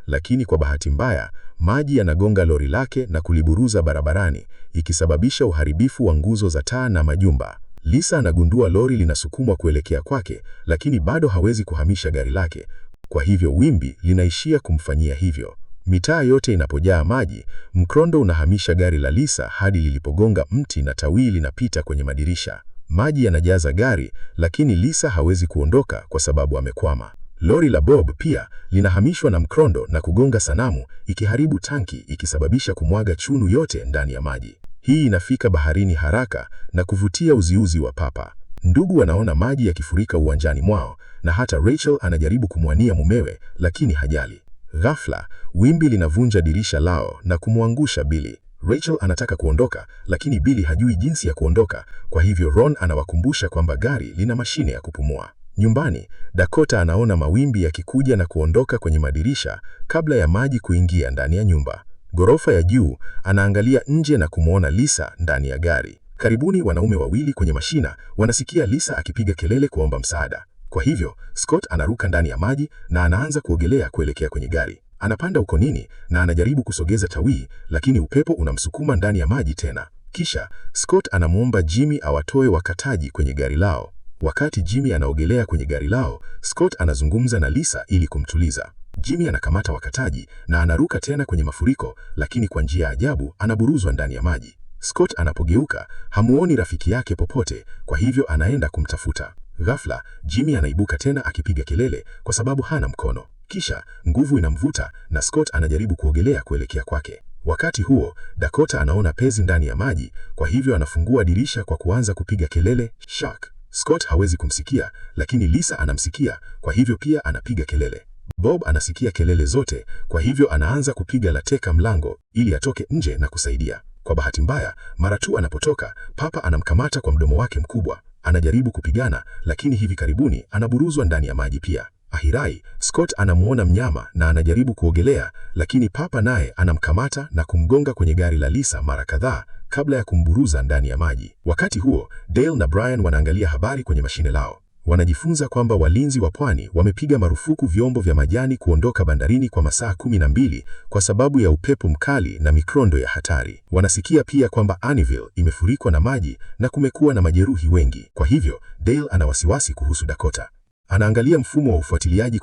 lakini kwa bahati mbaya, maji yanagonga lori lake na kuliburuza barabarani, ikisababisha uharibifu wa nguzo za taa na majumba. Lisa anagundua lori linasukumwa kuelekea kwake, lakini bado hawezi kuhamisha gari lake. Kwa hivyo wimbi linaishia kumfanyia hivyo. Mitaa yote inapojaa maji, mkondo unahamisha gari la Lisa hadi lilipogonga mti na tawi linapita kwenye madirisha. Maji yanajaza gari, lakini Lisa hawezi kuondoka kwa sababu amekwama. Lori la Bob pia linahamishwa na mkondo na kugonga sanamu, ikiharibu tanki, ikisababisha kumwaga chunu yote ndani ya maji. Hii inafika baharini haraka na kuvutia uziuzi wa papa. Ndugu wanaona maji yakifurika uwanjani mwao, na hata Rachel anajaribu kumwania mumewe, lakini hajali. Ghafla, wimbi linavunja dirisha lao na kumwangusha Billy. Rachel anataka kuondoka, lakini Billy hajui jinsi ya kuondoka, kwa hivyo Ron anawakumbusha kwamba gari lina mashine ya kupumua. Nyumbani, Dakota anaona mawimbi yakikuja na kuondoka kwenye madirisha kabla ya maji kuingia ndani ya nyumba. Ghorofa ya juu, anaangalia nje na kumwona Lisa ndani ya gari. Karibuni wanaume wawili kwenye mashina wanasikia Lisa akipiga kelele kuomba msaada. Kwa hivyo, Scott anaruka ndani ya maji na anaanza kuogelea kuelekea kwenye gari. Anapanda ukonini na anajaribu kusogeza tawi, lakini upepo unamsukuma ndani ya maji tena. Kisha, Scott anamwomba Jimmy awatoe wakataji kwenye gari lao. Wakati Jimmy anaogelea kwenye gari lao, Scott anazungumza na Lisa ili kumtuliza. Jimmy anakamata wakataji na anaruka tena kwenye mafuriko, lakini kwa njia ya ajabu anaburuzwa ndani ya maji. Scott anapogeuka, hamuoni rafiki yake popote, kwa hivyo anaenda kumtafuta. Ghafla, Jimmy anaibuka tena akipiga kelele kwa sababu hana mkono. Kisha, nguvu inamvuta na Scott anajaribu kuogelea kuelekea kwake. Wakati huo, Dakota anaona pezi ndani ya maji, kwa hivyo anafungua dirisha kwa kuanza kupiga kelele, "Shark!" Scott hawezi kumsikia, lakini Lisa anamsikia, kwa hivyo pia anapiga kelele. Bob anasikia kelele zote, kwa hivyo anaanza kupiga lateka mlango ili atoke nje na kusaidia. Kwa bahati mbaya, mara tu anapotoka, Papa anamkamata kwa mdomo wake mkubwa. Anajaribu kupigana, lakini hivi karibuni anaburuzwa ndani ya maji pia. Ahirai, Scott anamuona mnyama na anajaribu kuogelea, lakini Papa naye anamkamata na kumgonga kwenye gari la Lisa mara kadhaa kabla ya kumburuza ndani ya maji. Wakati huo, Dale na Brian wanaangalia habari kwenye mashine lao. Wanajifunza kwamba walinzi wa pwani wamepiga marufuku vyombo vya majani kuondoka bandarini kwa masaa 12 kwa sababu ya upepo mkali na mikondo ya hatari. Wanasikia pia kwamba Aniville imefurikwa na maji na kumekuwa na majeruhi wengi. Kwa hivyo, Dale ana wasiwasi kuhusu Dakota. Anaangalia mfumo wa ufuatiliaji